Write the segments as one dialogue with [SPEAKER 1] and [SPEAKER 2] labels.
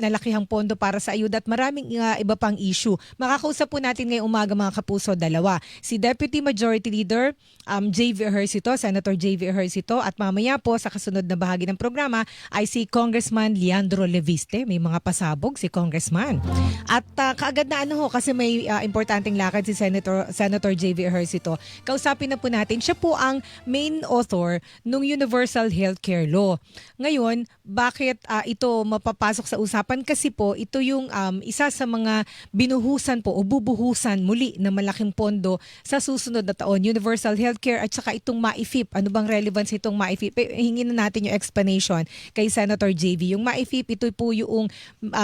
[SPEAKER 1] nalakihang pondo para sa ayuda at maraming iba pang issue. Makakausap po natin ngayong umaga mga kapuso, dalawa. Si Deputy Majority Leader J.V. Ejercito, Senator J.V. Ejercito, at mamaya po sa kasunod na bahagi ng programa ay si Congressman Leandro Leviste. May mga pasabog si Congressman. At kaagad na kasi may importanteng lakad si Senator J.V. Ejercito. Kausapin na po natin. Siya po ang main author ng Universal Healthcare Law. Ngayon, bakit ito mapapasok sa usapan? Kasi po, ito yung isa sa mga binuhusan po o bubuhusan muli na malaking pondo sa susunod na taon. Universal Healthcare at saka itong MAIFIP. Ano bang relevance itong MAIFIP? Hingin na natin yung explanation kay Senator JV. Yung MAIFIP, ito po yung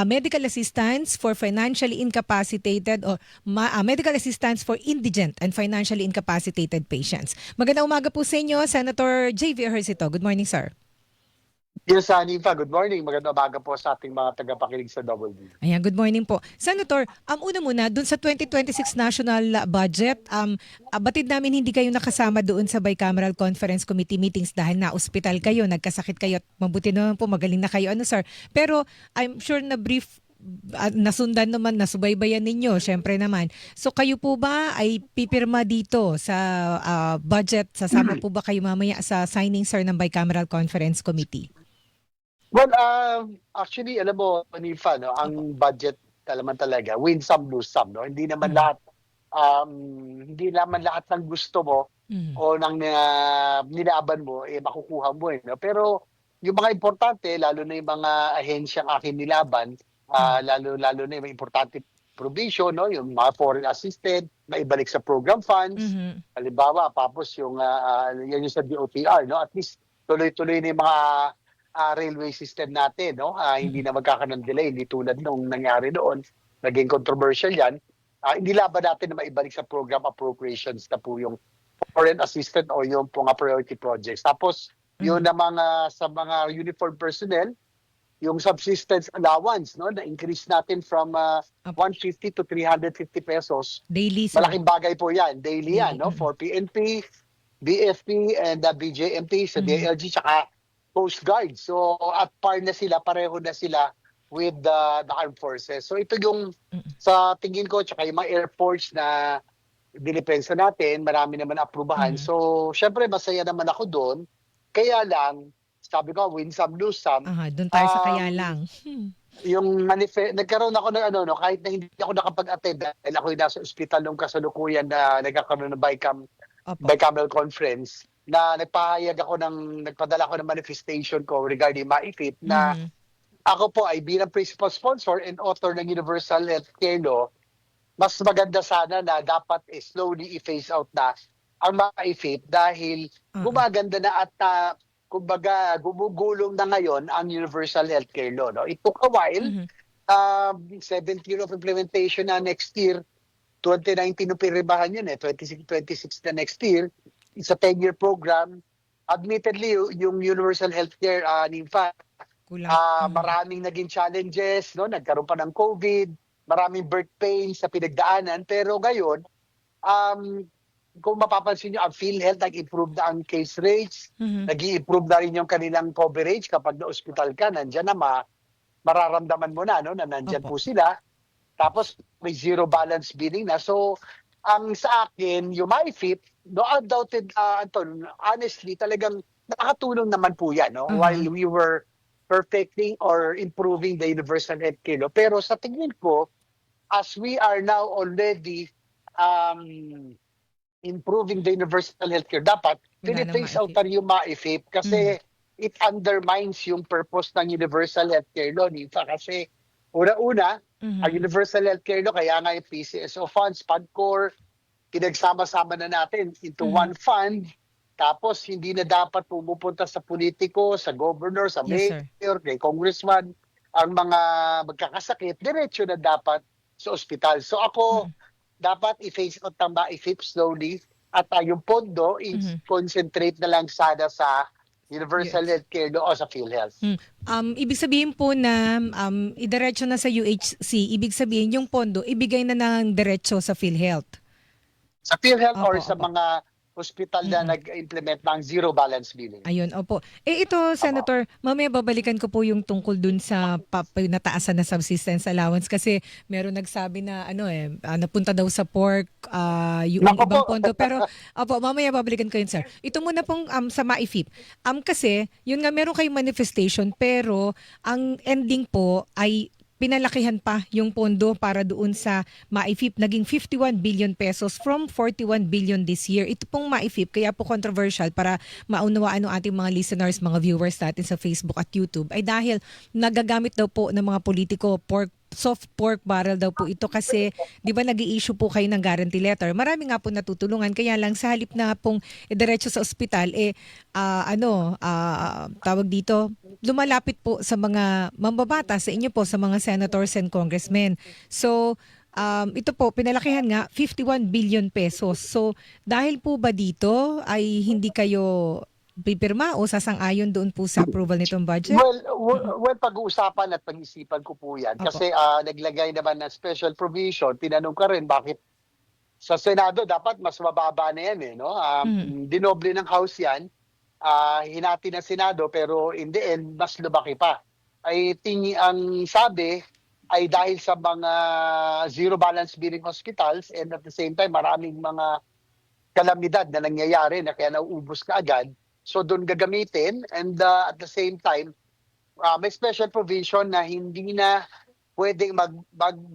[SPEAKER 1] medical assistance for financially incapacitated or medical assistance for indigent and financially incapacitated patients. Magandang umaga po sa inyo, Senator JV Ejercito. Good morning, sir.
[SPEAKER 2] Yes, Hanifa. Good morning. Magandang umaga po sa ating mga tagapakinig sa Double D.
[SPEAKER 1] Ayan, good morning po. Senator, una muna, dun sa 2026 national budget, batid namin hindi kayo nakasama doon sa Bicameral Conference Committee meetings dahil na-ospital kayo, nagkasakit kayo at mabuti naman po, magaling na kayo, sir. Pero I'm sure na brief nasundan naman, nasubaybayan ninyo, syempre naman. So kayo po ba ay pipirma dito sa budget? Sasama po ba kayo mamaya sa signing, sir, ng Bicameral Conference Committee?
[SPEAKER 2] Well, actually, alam mo, Hanifa, no, ang budget, alam mo talaga, win some, lose some. No? Hindi naman lahat ng gusto mo o ng nilaban mo, makukuha mo. No? Pero yung mga importante, lalo na yung mga ahensyang akin nilaban, lalo na yung importante provision, no? Yung mga foreign assisted, maibalik sa program funds, halimbawa, tapos yung, yan yung sa DOTR, no? At least tuloy-tuloy na yung mga railway system natin, no? Hindi na magkakaroon ng delay, hindi tulad nung nangyari noon, naging controversial yan. Hindi laban natin na maibalik sa program appropriations na po yung foreign assistant o yung mga priority projects. Tapos, yun na sa mga uniform personnel, yung subsistence allowance, no, na-increase natin from 150 to 350 pesos.
[SPEAKER 1] Daily, sir.
[SPEAKER 2] Malaking bagay po yan. Daily yan, no? For PNP, BFP, and BJMP, sa DILG, tsaka Coast Guard. So, at par na sila, pareho na sila with the armed forces. So, ito yung sa tingin ko, tsaka yung mga airports na dinipensa natin, marami naman aprubahan. So, syempre, masaya naman ako doon. Kaya lang, sabi ko, win some, lose some.
[SPEAKER 1] Doon tayo sa kaya lang.
[SPEAKER 2] Yung nagkaroon ako ng kahit na hindi ako nakapag-attend dahil ako yung nasa ospital nung kasalukuyan na nagkakaroon ng Bicameral Conference, na nagpadala ako ng manifestation ko regarding MAIFIP na ako po ay bilang principal sponsor and author ng Universal Healthcare Law, mas maganda sana na dapat slowly i-phase out na ang MAIFIP dahil gumaganda na at kumbaga gumugulong na ngayon ang Universal Healthcare Law. No? It took a while, 7th year of implementation na next year, 2019 nung piribahan yun 26 na next year. It's a 10-year program. Admittedly, yung Universal Healthcare, NIMFA, maraming naging challenges, no? Nagkaroon pa ng COVID, maraming birth pains sa pinagdaanan. Pero ngayon, kung mapapansin nyo, ang PhilHealth nag-improve na ang case rates, nag-i-improve na rin yung kanilang coverage kapag na-hospital ka, nandyan na mararamdaman mo na, no? Na nandyan po sila. Tapos may zero balance billing na. So, ang sa akin, yung MAIFIP, no undoubted, Anton, honestly, talagang nakatulong naman po yan, no? While we were perfecting or improving the universal healthcare law. Pero sa tingin ko, as we are now already improving the universal healthcare, dapat piniphase out na yung MAIFIP kasi it undermines yung purpose ng universal healthcare law. Kasi una-una, ang universal healthcare law, kaya nga yung PCSO funds, PAGCOR, pinagsama-sama na natin into one fund, tapos hindi na dapat pumupunta sa politiko, sa governor, sa mayor, kay congressman, ang mga magkakasakit, diretso na dapat sa ospital. So ako, dapat i-phase out ng MAIFIP slowly at yung pondo i-concentrate na lang sana sa Universal Healthcare Law o sa PhilHealth.
[SPEAKER 1] Ibig sabihin po na idiretso na sa UHC, ibig sabihin yung pondo ibigay na ng diretso sa PhilHealth.
[SPEAKER 2] Sa PhilHealth or sa mga ospital na nag-implement ng zero balance billing.
[SPEAKER 1] Ayun, opo. Ito, Senator, mamaya babalikan ko po yung tungkol dun sa nataasan na subsistence allowance kasi meron nagsabi na napunta daw sa pork yung
[SPEAKER 2] Nako
[SPEAKER 1] ibang
[SPEAKER 2] po.
[SPEAKER 1] pondo. Pero, opo, mamaya babalikan ko yun, sir. Ito muna pong sa MAIFIP. Kasi, yun nga, meron kayong manifestation pero ang ending po ay pinalakihan pa yung pondo para doon sa MAIFIP. Naging 51 billion pesos from 41 billion this year. Ito pong MAIFIP, kaya po controversial para maunawaan ng ating mga listeners, mga viewers natin sa Facebook at YouTube, ay dahil nagagamit daw po ng mga politiko soft pork barrel daw po ito kasi 'di ba nag-i-issue po kayo ng guarantee letter. Marami nga po natutulungan kaya lang sa halip na pong diretso sa ospital tawag dito, lumalapit po sa mga mambabata sa inyo po sa mga senators and congressmen. So ito po, pinalakihan nga 51 billion pesos. So dahil po ba dito ay hindi kayo pipirma o sasang-ayon doon po sa approval nitong budget?
[SPEAKER 2] Well, pag-uusapan at pag-isipan ko po yan.
[SPEAKER 1] Opo.
[SPEAKER 2] Kasi naglagay naman ng special provision. Tinanong ka rin bakit sa Senado dapat mas mababa na yan. No? Dinoble ng House yan. Hinati ng Senado pero in the end, mas lumaki pa. Ang sabi ay dahil sa mga zero balance billing hospitals and at the same time maraming mga kalamidad na nangyayari na kaya nauubos ka agad. So doon gagamitin and at the same time, may special provision na hindi na pwedeng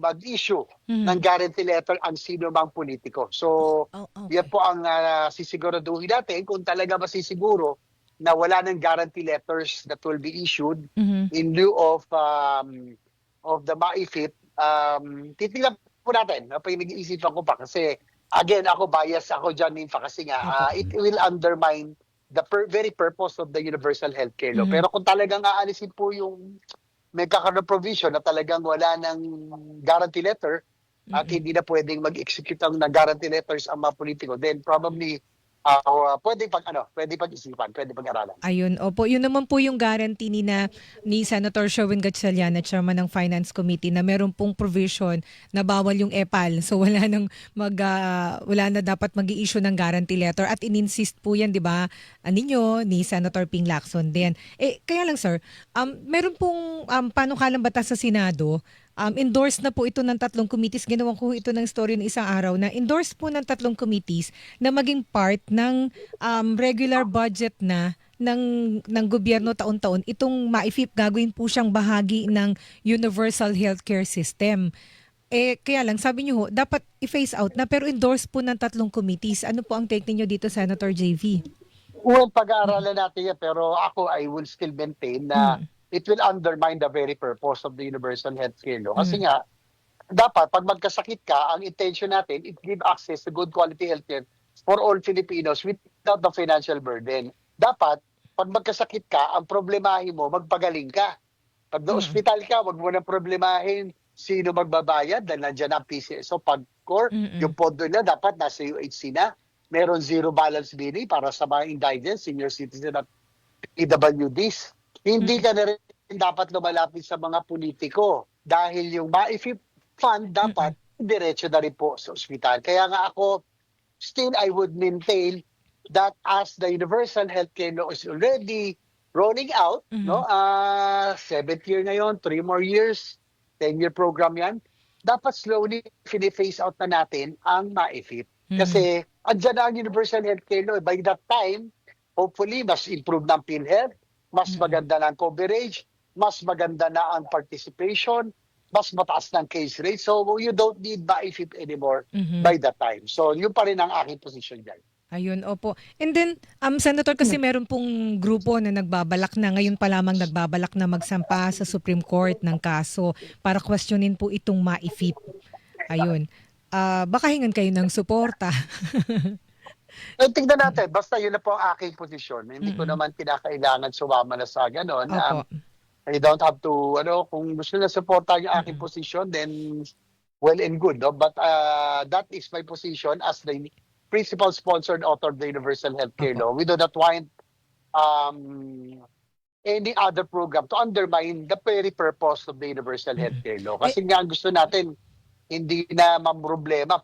[SPEAKER 2] mag-issue ng guarantee letter ang sino mang politiko. So yan po ang sisiguraduhin natin kung talaga masisiguro na wala ng guarantee letters that will be issued in lieu of the MAIFIP. Titignan po natin. Nag-iisipan ko pa kasi again, ako bias ako dyan, Ninfa, kasi nga it will undermine the very purpose of the universal healthcare law. Pero kung talagang aalisin po yung may kakaroon provision na talagang wala ng guarantee letter at hindi na pwedeng mag-execute ng guarantee letters ang mga politiko, then probably pwede pag-isipan, pwede pag-aralan.
[SPEAKER 1] Ayun, opo. Yun naman po yung guarantee ni Senator Sherwin Gatchalian, Chairman ng Finance Committee, na meron pong provision na bawal yung EPAL. So wala na dapat mag-i-issue ng guarantee letter at in-insist po yan, 'di ba? Ninyo ni Senator Ping Lacson din. Kaya lang sir, meron pong panukalang batas sa Senado. Endorse na po ito ng 3 committees. Ginawan ko ito ng story ng isang araw na endorse po ng 3 committees na maging part ng regular budget na ng gobyerno taon-taon. Itong MAIFIP, gagawin po siyang bahagi ng universal healthcare system. Kaya lang, sabi niyo ho, dapat i-phase out na pero endorse po ng 3 committees. Ano po ang take niyo dito, Senator JV?
[SPEAKER 2] Well, pag-aaralan natin yan, pero ako, I will still maintain na it will undermine the very purpose of the universal healthcare law. Kasi nga, dapat pag magkasakit ka, ang intention natin, it give access to good quality healthcare for all Filipinos without the financial burden. Dapat, pag magkasakit ka, ang problemahin mo, magpagaling ka. Pag na-hospital ka, wag mo na problemahin sino magbabayad dahil nandiyan ang PCSO, PAGCOR, yung pondo na dapat nasa UHC na. Meron zero balance billing para sa mga indigent, senior citizen at PWDs. Hindi ka na rin dapat lumalapit sa mga politiko dahil yung MAIFIP fund dapat diretso na rin po sa ospital. Kaya nga ako, still I would maintain that as the universal healthcare law is already rolling out, 7th year ngayon, 3 more years, 10-year program yan, dapat slowly phase out na natin ang MAIFIP. Kasi andyan na ang universal healthcare law. By that time, hopefully, mas improve ng PhilHealth, mas maganda na ang coverage, mas maganda na ang participation, mas mataas ng case rate. So you don't need MAIFIP anymore by that time. So yun pa rin ang aking position dyan.
[SPEAKER 1] Ayun, opo. And then, Senator, kasi meron pong grupo na nagbabalak na, ngayon pa lamang nagbabalak na magsampa sa Supreme Court ng kaso para questionin po itong MAIFIP. Ayun. Baka hingan kayo ng suporta.
[SPEAKER 2] Tingnan natin, basta yun na po ang aking posisyon. Hindi ko naman kinakailangan sumama na sa gano'n. I don't have to, kung gusto na supporta yung aking posisyon, then well and good. No? But that is my position as the principal sponsored author of the Universal Healthcare Law. We do not want any other program to undermine the very purpose of the Universal Healthcare Law. Kasi nga ang gusto natin, hindi na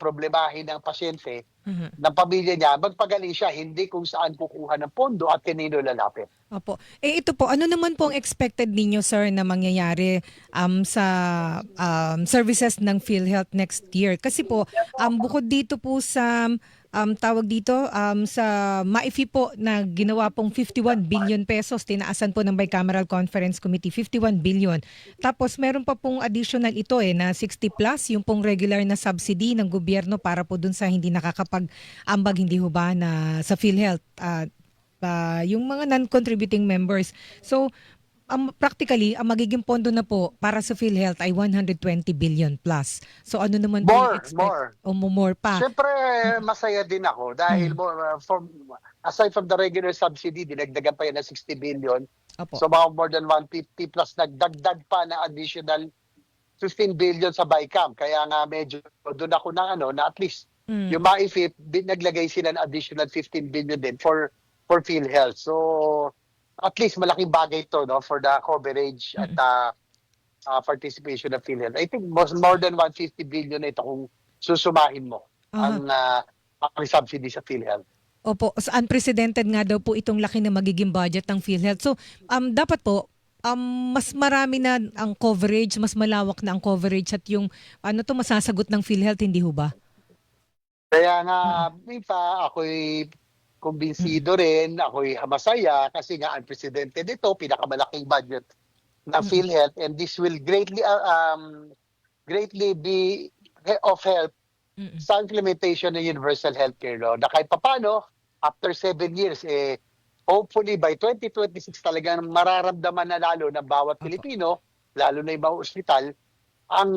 [SPEAKER 2] problemahin ng pasyente, ng pamilya niya, magpagaling siya, hindi kung saan kukuha ng pondo at kanino lalapit.
[SPEAKER 1] Opo. Ito po, ano naman po ang expected ninyo, sir, na mangyayari sa services ng PhilHealth next year? Kasi po, bukod dito po sa tawag dito sa MAIFI po na ginawa pong 51 billion pesos, tinaasan po ng Bicameral Conference Committee, 51 billion. Tapos meron pa pong additional ito na 60 plus, yung pong regular na subsidy ng gobyerno para po dun sa hindi nakakapag-ambag, hindi ho ba, na sa PhilHealth, yung mga non-contributing members. So, practically, ang magiging pondo na po para sa PhilHealth ay 120 billion plus. So, ano naman po yung expect?
[SPEAKER 2] More.
[SPEAKER 1] O more pa?
[SPEAKER 2] Siyempre, masaya din ako dahil aside from the regular subsidy, dinagdagan pa yan ng 60 billion.
[SPEAKER 1] Opo.
[SPEAKER 2] So, mga more than 150 plus nagdagdag pa na additional 15 billion sa BICAM. Kaya nga medyo doon ako na at least yung MAIFIP, naglagay sila ng additional 15 billion din for PhilHealth. So, at least malaking bagay ito for the coverage at participation of PhilHealth. I think more than 150 billion na ito kung susumahin mo ang subsidy sa PhilHealth.
[SPEAKER 1] Opo, so unprecedented nga daw po itong laki na magiging budget ng PhilHealth. So, dapat po, mas marami na ang coverage, mas malawak na ang coverage at yung masasagot ng PhilHealth, hindi ho ba?
[SPEAKER 2] Kaya nga, ako'y kumbinsido rin, ako'y masaya kasi nga unprecedented ito, pinakamalaking budget ng PhilHealth, and this will greatly be of help sa implementation ng Universal Healthcare Law. Na kahit papano, after 7 years, hopefully by 2026 talagang mararamdaman na lalo ng bawat Pilipino, lalo na yung mga ospital, ang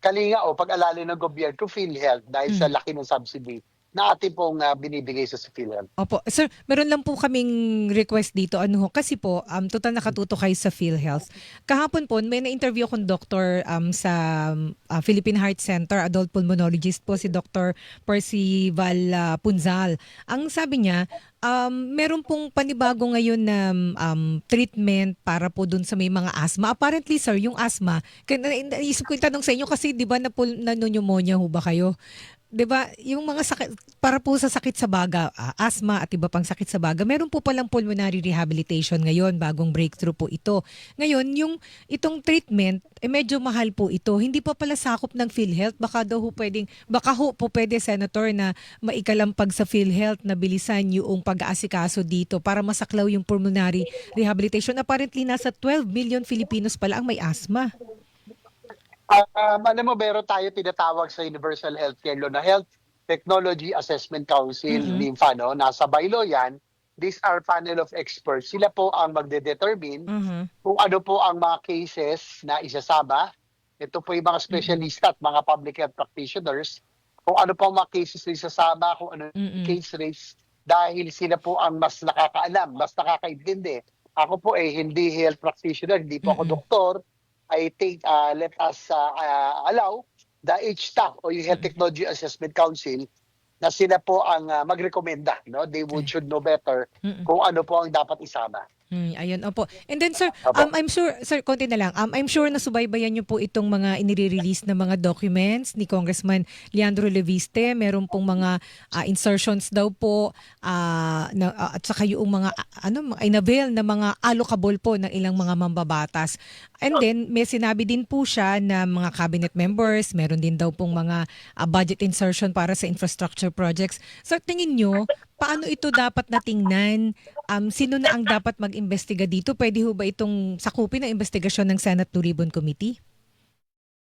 [SPEAKER 2] kalinga o pag-alala ng gobyerno to PhilHealth dahil sa laki ng subsidy na ating pong binibigay sa PhilHealth.
[SPEAKER 1] Opo. Sir, meron lang po kaming request dito. Kasi po, total nakatuto kayo sa PhilHealth. Kahapon po, may na-interview akong doktor sa Philippine Heart Center, adult pulmonologist po, si Dr. Percival Punzal. Ang sabi niya, meron pong panibago ngayon na treatment para po dun sa may mga asthma. Apparently, sir, yung asthma, naisip ko yung tanong sa inyo kasi di ba na pneumonia ho ba kayo? 'Di ba, yung mga sakit para po sa sakit sa baga, asthma at iba pang sakit sa baga, meron po palang pulmonary rehabilitation ngayon, bagong breakthrough po ito. Ngayon, itong treatment, medyo mahal po ito. Hindi pa pala sakop ng PhilHealth. Baka po pwede, Senator, na maikalampag sa PhilHealth na bilisan yung pag-aasikaso dito para masaklaw yung pulmonary rehabilitation. Apparently, nasa 12 million Filipinos pala ang may asthma.
[SPEAKER 2] Alam mo, meron tayo tinatawag sa Universal Healthcare Law na Health Technology Assessment Council, NIMFA, nasa bylaw yan. These are panel of experts. Sila po ang magde-determine kung ano po ang mga cases na isasama. Ito po yung mga specialista at mga public health practitioners. Kung ano po ang mga cases na isasama, kung ano case rates, dahil sila po ang mas nakakaalam, mas nakakaintindi. Ako po hindi health practitioner, hindi po ako doktor. I think let us allow the HTAC o yung Health Technology Assessment Council na sila po ang magrekomenda. They should know better kung ano po ang dapat isama.
[SPEAKER 1] Ayun, opo. And then, sir, I'm sure, sir, konti na lang. I'm sure na subaybayan niyo po itong mga inire-release na mga documents ni Congressman Leandro Leviste. Meron pong mga insertions daw po at saka yung mga inavail na mga allocable po ng ilang mga mambabatas. And then, may sinabi din po siya na mga cabinet members, meron din daw pong mga budget insertion para sa infrastructure projects. So, tingin niyo, paano ito dapat natingnan? Sino na ang dapat mag-imbestiga dito? Pwede ho ba itong sakupin ng investigasyon ng Senate Blue Ribbon Committee?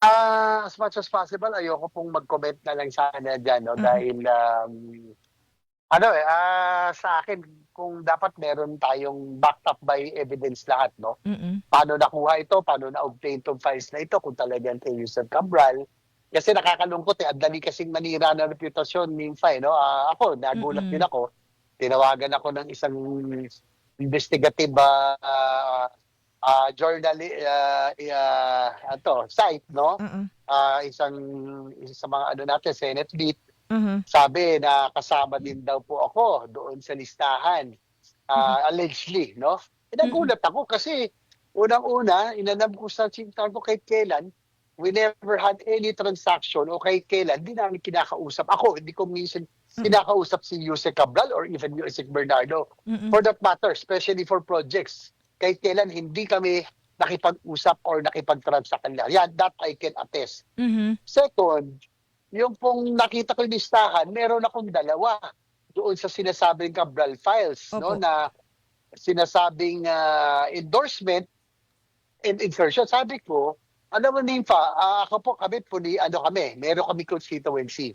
[SPEAKER 2] As much as possible, ayoko pong mag-comment na lang sana dyan. Dahil, sa akin, kung dapat meron tayong backed up by evidence lahat. Paano nakuha ito? Paano na-obtain itong files na ito? Kung talagang kay Yusef Cabral. Kasi nakakalungkot ang dali kasing manira ng reputasyon ni Infay. Ako, nagulat din ako. Tinawagan ako ng isang investigative site, isang sa mga natin, Senate Beat. Sabi na kasama din daw po ako doon sa listahan, allegedly, Nagulat ako kasi unang-una, inanam ko sa chintan ko kahit kailan, we never had any transaction o kahit kailan, hindi namin kinakausap. Ako, hindi ko minsan kinakausap si Yuse Cabral or even Yuse Bernardo. For that matter, especially for projects. Kahit kailan, hindi kami nakipag-usap or nakipag-transact kanila. Yan, that I can attest. Second, yung pong nakita ko yung listahan, meron akong dalawa doon sa sinasabing Cabral files, no, na sinasabing endorsement and insertion. Sabi ko, alam mo Nympha, ako po meron kami constituency.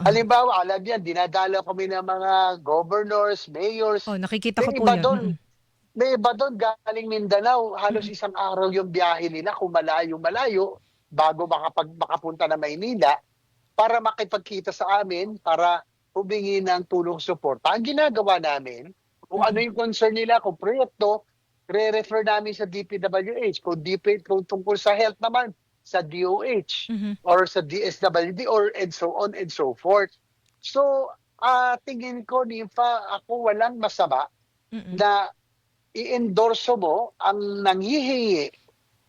[SPEAKER 2] Halimbawa, alam yan, dinadala kami ng mga governors, mayors.
[SPEAKER 1] Nakikita ko po yan.
[SPEAKER 2] May iba doon galing Mindanao, halos isang araw yung biyahe nila kung malayo-malayo bago makapunta na Maynila para makipagkita sa amin, para humingi ng tulong suporta. Ang ginagawa namin, kung ano yung concern nila, kung proyekto, re-refer namin sa DPWH. Kung tungkol sa health naman, sa DOH or sa DSWD or and so on and so forth. So, tingin ko, Nympha, ako walang masama na i-endorso mo ang nanghihingi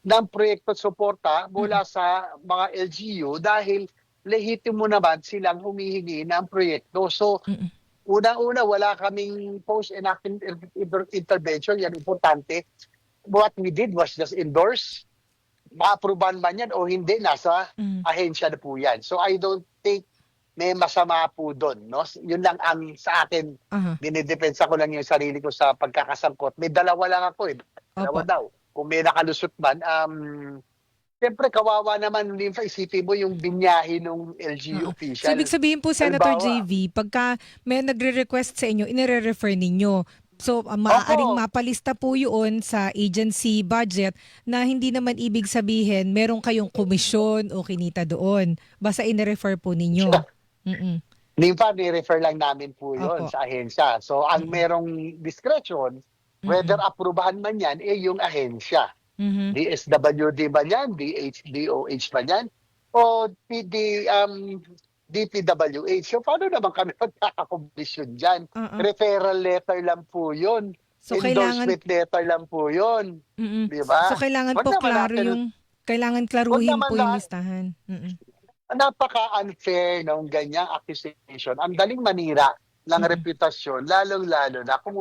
[SPEAKER 2] ng proyekto at suporta mula sa mga LGU dahil lehitimo naman silang humihingi ng proyekto. So, unang-una, wala kaming post-enactment intervention. Yan, importante. What we did was just endorse. Ma-approvean man yan o hindi, nasa ahensya na po yan. So, I don't think may masama po doon. No? Yun lang ang sa akin, dinidepensa ko lang yung sarili ko sa pagkakasangkot. May dalawa lang ako eh. Dalawa daw. Kung may nakalusot man, siyempre, kawawa naman din isipin mo yung binyahe ng LGU official.
[SPEAKER 1] So, ibig sabihin po, Senator JV, pagka may nagre-request sa inyo, inire-refer ninyo. So, maaaring mapalista po yun sa agency budget na hindi naman ibig sabihin meron kayong komisyon o kinita doon. Basta ine-refer po ninyo.
[SPEAKER 2] Nympha, ni-refer lang namin po yun sa ahensya. So, ang merong discretion, whether aprubahan man yan, yung ahensya. DSWD ba yan? DOH ba yan? O DPWH. So, paano naman kami magkakakomplisyon dyan? Referral letter lang po yun. So, endorsement letter lang po yun. Diba?
[SPEAKER 1] So, kailangan po klaro kailangan klaruhin po yung listahan.
[SPEAKER 2] Napaka-unfair ng ganyang accusation. Ang daling manira ng reputasyon, lalong-lalo na kung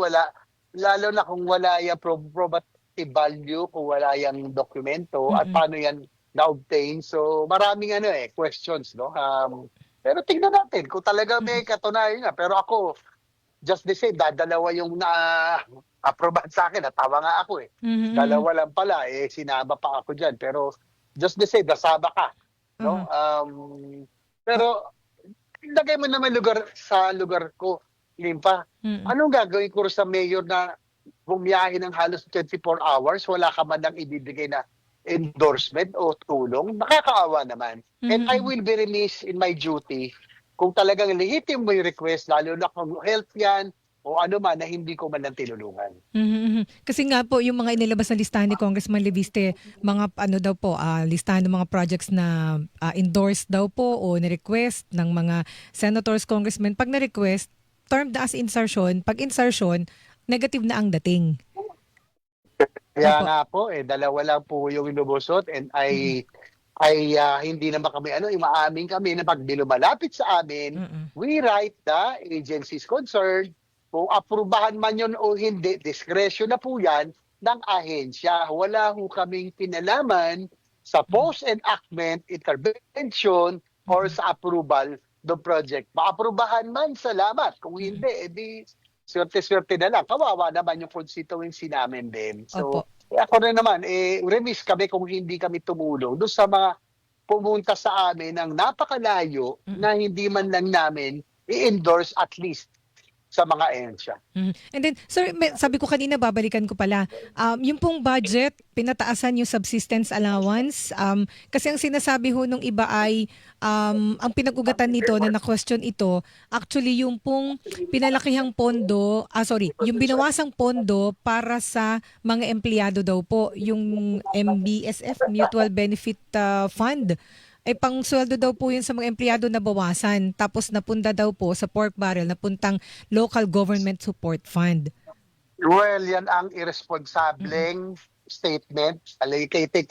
[SPEAKER 2] wala yung probative value, kung wala yung dokumento, at paano yan na-obtain. So, maraming questions, no? Pero tingnan natin kung talaga may katunayan nga. Pero ako, just the same, dadalawa yung na-approvean sa akin. Natawa nga ako eh. Dalawa lang pala, sinaba pa ako dyan. Pero just the same, nasaba ka. No? Pero lagay mo naman sa lugar ko, Nympha. Anong gagawin ko sa mayor na bumiyahe ng halos 24 hours, wala ka man lang ibibigay na endorsement o tulong? Nakakaawa naman. And I will be remiss in my duty kung talagang lehitim mo yung request, lalo na kung health yan, o ano man na hindi ko man lang tinulungan.
[SPEAKER 1] Kasi nga po, yung mga inilabas na listahan ni Congressman Leviste, mga listahan ng mga projects na endorsed daw po o ni-request ng mga senators, congressmen. Pag na-request, termed as insertion. Pag insertion, negative na ang dating.
[SPEAKER 2] Kaya nga po, dalawa lang po yung inubusot and hindi naman kami, imaamin kami na pag lumalapit sa amin, we write the agencies concerned. Kung aprubahan man yun o hindi, discretion na po yan ng ahensya. Wala ho kaming pinalaman sa post-enactment intervention or sa approval ng project. Maaprubahan man, salamat. Kung hindi, edi swerte-swerte na lang. Kawawa naman yung constituency namin din. So, ako na naman, remiss kami kung hindi kami tumulong doon sa mga pumunta sa amin ng napakalayo na hindi man lang namin i-endorse at least sa mga ahensya.
[SPEAKER 1] And then, sir, sabi ko kanina, babalikan ko pala, yung pong budget, pinataasan yung subsistence allowance. Kasi ang sinasabi ho nung iba ay, ang pinag-ugatan nito na na-question ito, actually yung pong pinalakihang pondo, yung binawasang pondo para sa mga empleyado daw po, yung MBSF, Mutual Benefit Fund. Pang sweldo daw po yun sa mga empleyado na bawasan. Tapos napunta daw po sa pork barrel, napuntang local government support fund.
[SPEAKER 2] Well, yan ang irresponsibleng statement, allocated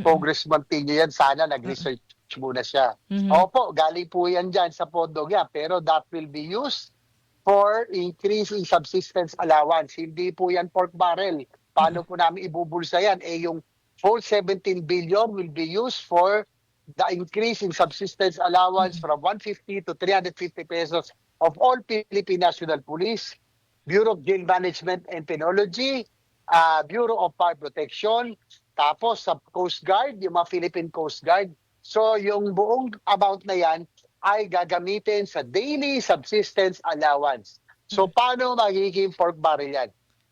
[SPEAKER 2] Congressman Tino yan, sana nag-research muna siya. Opo, galing po yan dyan sa pondo niya, pero that will be used for increase in subsistence allowance. Hindi po yan pork barrel. Paano po namin ibubulsa yan? Yung whole 17 billion will be used for the increase in subsistence allowance from 150 to 350 pesos of all Philippine National Police, Bureau of Jail Management and Penology, Bureau of Fire Protection, tapos sa Coast Guard, yung mga Philippine Coast Guard. So yung buong amount na yan ay gagamitin sa daily subsistence allowance. So paano magiging pork barrel yan?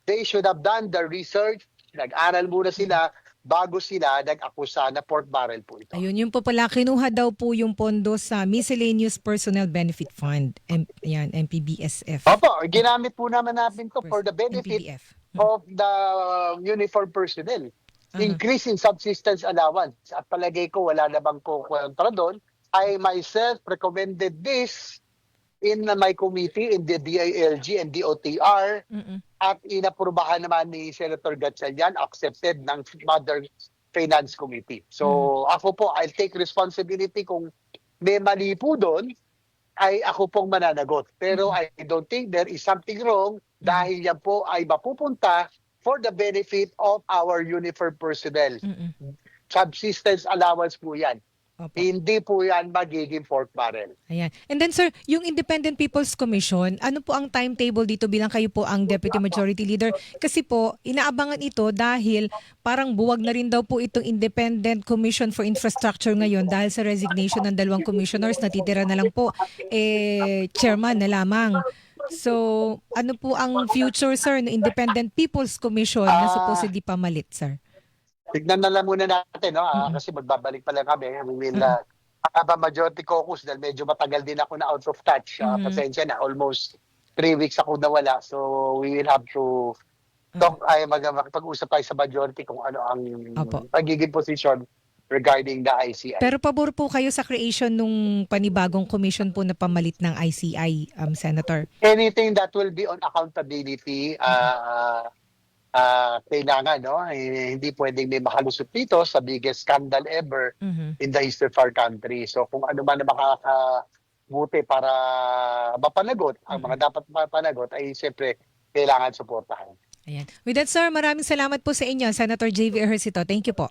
[SPEAKER 2] They should have done the research, nag-aral muna sila bago sila nag-akusa na pork barrel po ito.
[SPEAKER 1] Ayun, yung po pala, kinuha daw po yung pondo sa Miscellaneous Personnel Benefit Fund, MPBSF.
[SPEAKER 2] Opo, ginamit po naman natin to for the benefit
[SPEAKER 1] MPBF.
[SPEAKER 2] of the uniform personnel. Increase in subsistence allowance. At palagay ko wala na bang kontra doon. I myself recommended this in my committee in the DILG and DOTR at inaprubahan naman ni Senator Gatchalian, accepted ng Mother Finance Committee. So ako po, I'll take responsibility kung may mali po doon, ay ako pong mananagot. Pero I don't think there is something wrong dahil yan po ay mapupunta for the benefit of our uniform personnel. Subsistence allowance po yan.
[SPEAKER 1] Opo.
[SPEAKER 2] Hindi po yan magiging pork barrel.
[SPEAKER 1] Ayan. And then sir, yung Independent People's Commission, ano po ang timetable dito bilang kayo po ang Deputy Majority Leader? Kasi po, inaabangan ito dahil parang buwag na rin daw po itong Independent Commission for Infrastructure ngayon dahil sa resignation ng 2 commissioners, natitira na lang po chairman na lamang. So, ano po ang future sir ng Independent People's Commission na supposedly pamalit, sir?
[SPEAKER 2] Tignan na lang muna natin, no? Kasi magbabalik pa lang kami. We will have a majority caucus dahil medyo matagal din ako na out of touch. Pasensya na, almost 3 weeks ako nawala. So we will have to talk, makipag-usap tayo sa majority kung ano ang pagiging position regarding the ICI.
[SPEAKER 1] Pero pabor po kayo sa creation nung panibagong commission po na pamalit ng ICI, Senator?
[SPEAKER 2] Anything that will be on accountability, kailangan, no? Hindi pwedeng may makalusot dito sa biggest scandal ever in the history of our country. So kung ano man na makakabuti para mapanagot, ang mga dapat mapanagot ay siyempre kailangan suportahan.
[SPEAKER 1] Ayan. With that, sir, maraming salamat po sa inyo, Senator J.V. Ejercito. Thank you po.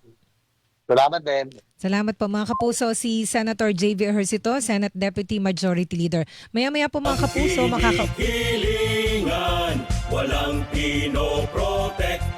[SPEAKER 2] Salamat din.
[SPEAKER 1] Salamat po mga kapuso, si Senator J.V. Ejercito, Senate Deputy Majority Leader. Maya-maya po mga kapuso,
[SPEAKER 3] Hilingan, walang pinoprotect.